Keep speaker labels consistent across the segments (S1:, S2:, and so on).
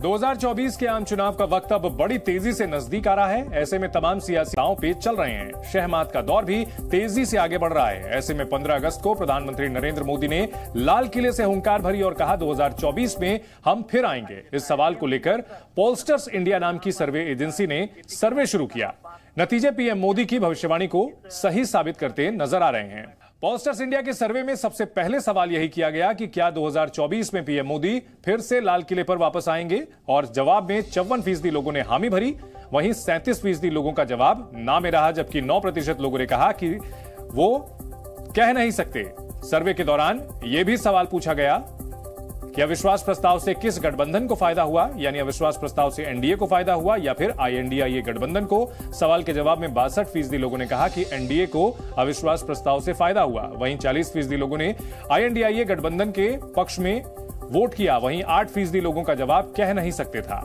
S1: 2024 के आम चुनाव का वक्त अब बड़ी तेजी से नजदीक आ रहा है। ऐसे में तमाम सियासी दांव पेच चल रहे हैं। शहमात का दौर भी तेजी से आगे बढ़ रहा है। ऐसे में 15 अगस्त को प्रधानमंत्री नरेंद्र मोदी ने लाल किले से हुंकार भरी और कहा 2024 में हम फिर आएंगे। इस सवाल को लेकर पोलस्टर्स इंडिया नाम की सर्वे एजेंसी ने सर्वे शुरू किया। नतीजे पीएम मोदी की भविष्यवाणी को सही साबित करते नजर आ रहे हैं। पोलस्टर्स इंडिया के सर्वे में सबसे पहले सवाल यही किया गया कि क्या 2024 में पीएम मोदी फिर से लाल किले पर वापस आएंगे, और जवाब में 54% लोगों ने हामी भरी। वहीं 37% लोगों का जवाब ना में रहा, जबकि 9% लोगों ने कहा कि वो कह नहीं सकते। सर्वे के दौरान यह भी सवाल पूछा गया कि अविश्वास प्रस्ताव से किस गठबंधन को फायदा हुआ, यानी अविश्वास प्रस्ताव से एनडीए को फायदा हुआ या फिर आईएनडीआईए गठबंधन को। सवाल के जवाब में 62% लोगों ने कहा कि एनडीए को अविश्वास प्रस्ताव से फायदा हुआ। वहीं 40% लोगों ने आईएनडीआईए गठबंधन के पक्ष में वोट किया। वहीं 8% लोगों का जवाब कह नहीं सकते था।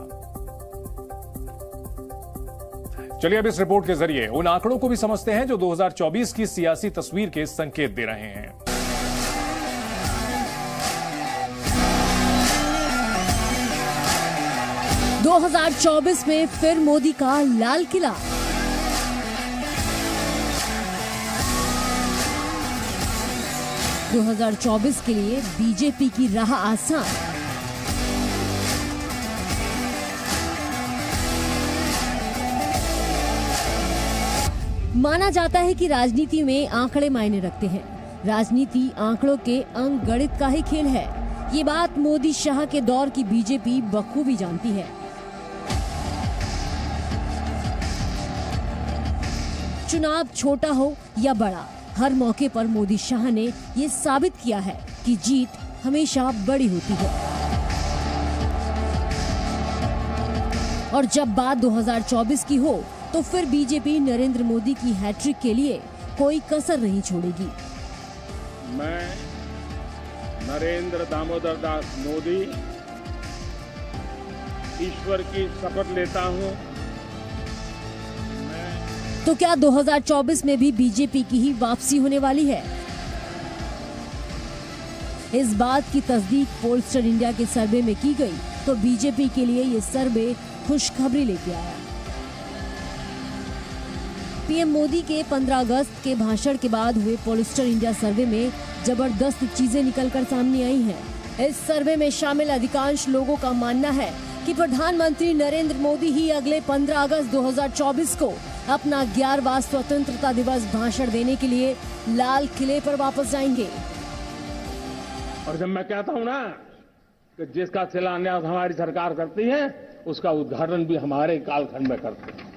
S1: चलिए अब इस रिपोर्ट के जरिए उन आंकड़ों को भी समझते हैं जो 2024 की सियासी तस्वीर के संकेत दे रहे हैं।
S2: 2024 में फिर मोदी का लाल किला। दो 2024 के लिए बीजेपी की राह आसान। माना जाता है कि राजनीति में आंकड़े मायने रखते हैं। राजनीति आंकड़ों के अंक गणित का ही खेल है। ये बात मोदी शाह के दौर की बीजेपी बखूबी जानती है। चुनाव छोटा हो या बड़ा, हर मौके पर मोदी शाह ने ये साबित किया है कि जीत हमेशा बड़ी होती है। और जब बात 2024 की हो तो फिर बीजेपी नरेंद्र मोदी की हैट्रिक के लिए कोई कसर नहीं छोड़ेगी।
S3: मैं नरेंद्र दामोदर दास मोदी ईश्वर की शपथ लेता हूं।
S2: तो क्या 2024 में भी बीजेपी की ही वापसी होने वाली है? इस बात की तस्दीक पोलस्टर इंडिया के सर्वे में की गई तो बीजेपी के लिए ये सर्वे खुशखबरी लेके आया। पीएम मोदी के 15 अगस्त के भाषण के बाद हुए पोलस्टर इंडिया सर्वे में जबरदस्त चीजें निकलकर सामने आई हैं। इस सर्वे में शामिल अधिकांश लोगों का मानना है कि प्रधानमंत्री नरेंद्र मोदी ही अगले 15 अगस्त 2024 को अपना 11वां स्वतंत्रता दिवस भाषण देने के लिए लाल किले पर वापस जाएंगे।
S3: और जब मैं कहता हूं ना कि जिसका शिलान्यास हमारी सरकार करती है उसका उद्घाटन भी हमारे कालखंड में करते हैं।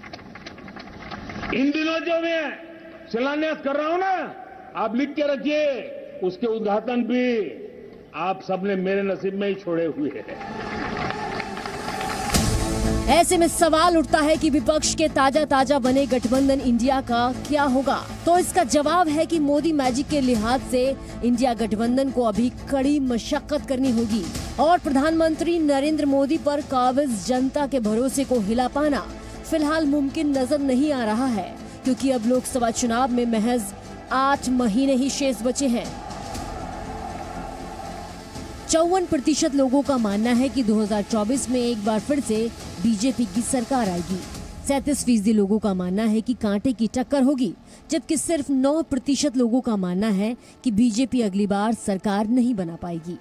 S3: इन दिनों जो मैं शिलान्यास कर रहा हूं ना, आप लिख के रखिए, उसके उद्घाटन भी आप सबने मेरे नसीब में ही छोड़े हुए हैं।
S2: ऐसे में सवाल उठता है कि विपक्ष के ताजा बने गठबंधन इंडिया का क्या होगा? तो इसका जवाब है कि मोदी मैजिक के लिहाज से इंडिया गठबंधन को अभी कड़ी मशक्कत करनी होगी और प्रधानमंत्री नरेंद्र मोदी पर काबिज जनता के भरोसे को हिला पाना फिलहाल मुमकिन नजर नहीं आ रहा है, क्योंकि अब लोकसभा चुनाव में महज 8 महीने ही शेष बचे हैं। 54% लोगों का मानना है कि 2024 में एक बार फिर से बीजेपी की सरकार आएगी। 37% लोगों का मानना है कि कांटे की टक्कर होगी, जबकि सिर्फ 9% लोगों का मानना है कि बीजेपी अगली बार सरकार नहीं बना पाएगी।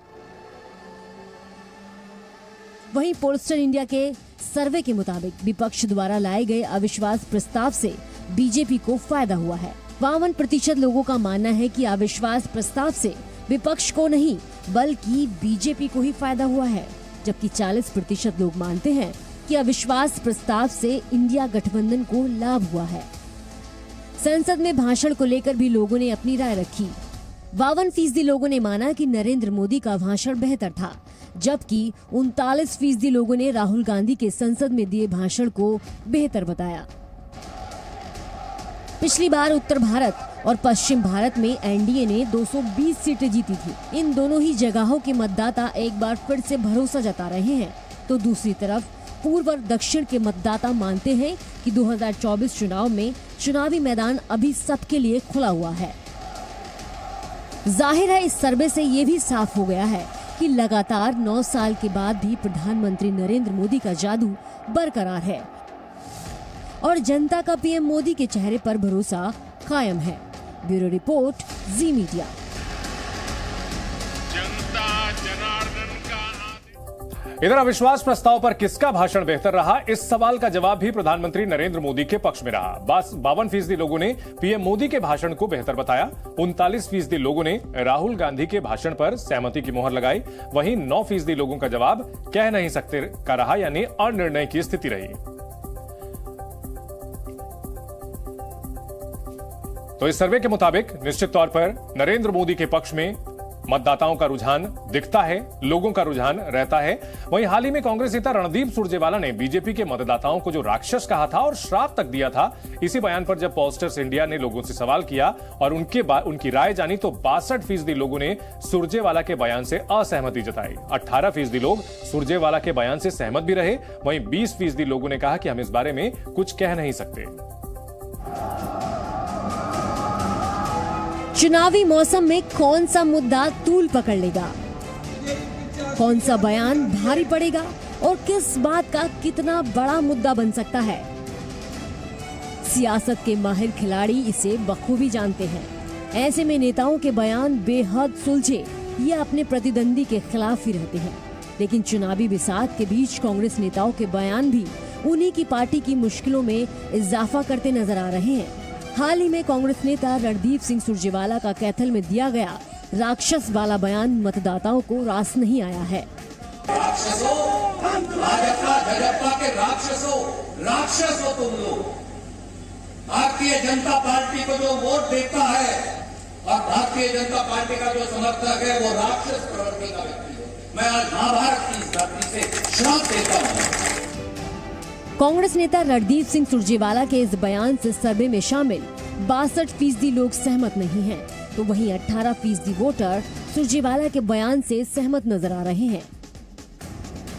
S2: वहीं पोलस्टर इंडिया के सर्वे के मुताबिक विपक्ष द्वारा लाए गए अविश्वास प्रस्ताव से बीजेपी को फायदा हुआ है। 52% लोगों का मानना है कि अविश्वास प्रस्ताव से विपक्ष को नहीं बल्कि बीजेपी को ही फायदा हुआ है, जबकि 40% लोग मानते हैं कि अविश्वास प्रस्ताव से इंडिया गठबंधन को लाभ हुआ है। संसद में भाषण को लेकर भी लोगों ने अपनी राय रखी। 52% लोगों ने माना कि नरेंद्र मोदी का भाषण बेहतर था, जबकि 39% लोगों ने राहुल गांधी के संसद में दिए भाषण को बेहतर बताया। पिछली बार उत्तर भारत और पश्चिम भारत में एनडीए ने 220 सीटें जीती थी। इन दोनों ही जगहों के मतदाता एक बार फिर से भरोसा जता रहे हैं, तो दूसरी तरफ पूर्व और दक्षिण के मतदाता मानते हैं कि 2024 चुनाव में चुनावी मैदान अभी सबके लिए खुला हुआ है। जाहिर है इस सर्वे से ये भी साफ हो गया है कि लगातार 9 साल के बाद भी प्रधानमंत्री नरेंद्र मोदी का जादू बरकरार है और जनता का पीएम मोदी के चेहरे पर भरोसा कायम है। ब्यूरो रिपोर्ट, जी मीडिया।
S1: इधर अविश्वास प्रस्ताव पर किसका भाषण बेहतर रहा, इस सवाल का जवाब भी प्रधानमंत्री नरेंद्र मोदी के पक्ष में रहा। 52% लोगों ने पीएम मोदी के भाषण को बेहतर बताया। 39% लोगों ने राहुल गांधी के भाषण पर सहमति की मुहर लगाई। वहीं 9% लोगों का जवाब कह नहीं सकते का रहा, यानी अनिर्णय की स्थिति रही। तो इस सर्वे के मुताबिक निश्चित तौर पर नरेंद्र मोदी के पक्ष में मतदाताओं का रुझान दिखता है, लोगों का रुझान रहता है। वहीं हाल ही में कांग्रेस नेता रणदीप सुरजेवाला ने बीजेपी के मतदाताओं को जो राक्षस कहा था और श्राप तक दिया था, इसी बयान पर जब पोस्टर्स इंडिया ने लोगों से सवाल किया और उनकी राय जानी तो 62% लोगों ने सुरजेवाला के बयान से असहमति जताई। 18% लोग सुरजेवाला के बयान से सहमत भी रहे। वहीं 20% लोगों ने कहा कि हम इस बारे में कुछ कह नहीं सकते।
S2: चुनावी मौसम में कौन सा मुद्दा तूल पकड़ लेगा, कौन सा बयान भारी पड़ेगा और किस बात का कितना बड़ा मुद्दा बन सकता है, सियासत के माहिर खिलाड़ी इसे बखूबी जानते हैं। ऐसे में नेताओं के बयान बेहद सुलझे या अपने प्रतिद्वंदी के खिलाफ ही रहते हैं। लेकिन चुनावी बिसात के बीच कांग्रेस नेताओं के बयान भी उन्हीं की पार्टी की मुश्किलों में इजाफा करते नजर आ रहे हैं। हाल ही में कांग्रेस नेता रणदीप सिंह सुरजेवाला का कैथल में दिया गया राक्षस वाला बयान मतदाताओं को रास नहीं आया है।
S4: राक्षसों, भाजपा के राक्षस हो तुम लोग। भारतीय जनता पार्टी को जो वोट देता है और भारतीय जनता पार्टी का जो समर्थक है वो राक्षस प्रवृत्ति का व्यक्ति है। मैं आज महाभारत की इस धरती से श्राप देता हूँ।
S2: कांग्रेस नेता रणदीप सिंह सुरजेवाला के इस बयान से सर्वे में शामिल 62% लोग सहमत नहीं हैं, तो वहीं 18% वोटर सुरजेवाला के बयान से सहमत नजर आ रहे हैं।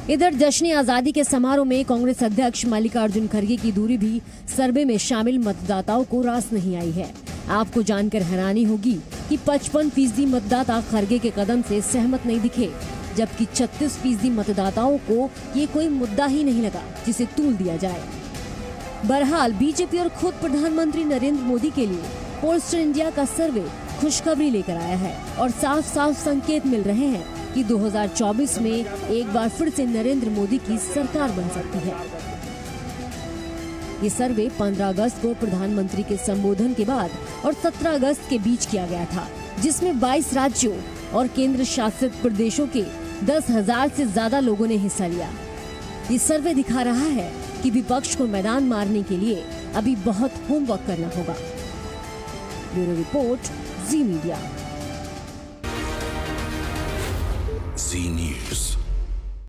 S2: इधर जश्न आजादी के समारोह में कांग्रेस अध्यक्ष मल्लिकार्जुन खड़गे की दूरी भी सर्वे में शामिल मतदाताओं को रास नहीं आई है। आपको जानकर हैरानी होगी कि 55% मतदाता खड़गे के कदम से सहमत नहीं दिखे, जबकि 36% मतदाताओं को ये कोई मुद्दा ही नहीं लगा जिसे तूल दिया जाए। बहरहाल बीजेपी और खुद प्रधानमंत्री नरेंद्र मोदी के लिए पोस्टर इंडिया का सर्वे खुशखबरी लेकर आया है और साफ साफ संकेत मिल रहे हैं कि 2024 में एक बार फिर से नरेंद्र मोदी की सरकार बन सकती है। ये सर्वे 15 अगस्त को प्रधानमंत्री के संबोधन के बाद और 17 अगस्त के बीच किया गया था, जिसमें 22 राज्यों और केंद्र शासित प्रदेशों के 10,000 से ज्यादा लोगों ने हिस्सा लिया। ये सर्वे दिखा रहा है कि विपक्ष को मैदान मारने के लिए अभी बहुत होमवर्क करना होगा। ब्यूरो रिपोर्ट, जी मीडिया।
S5: जी न्यूज़।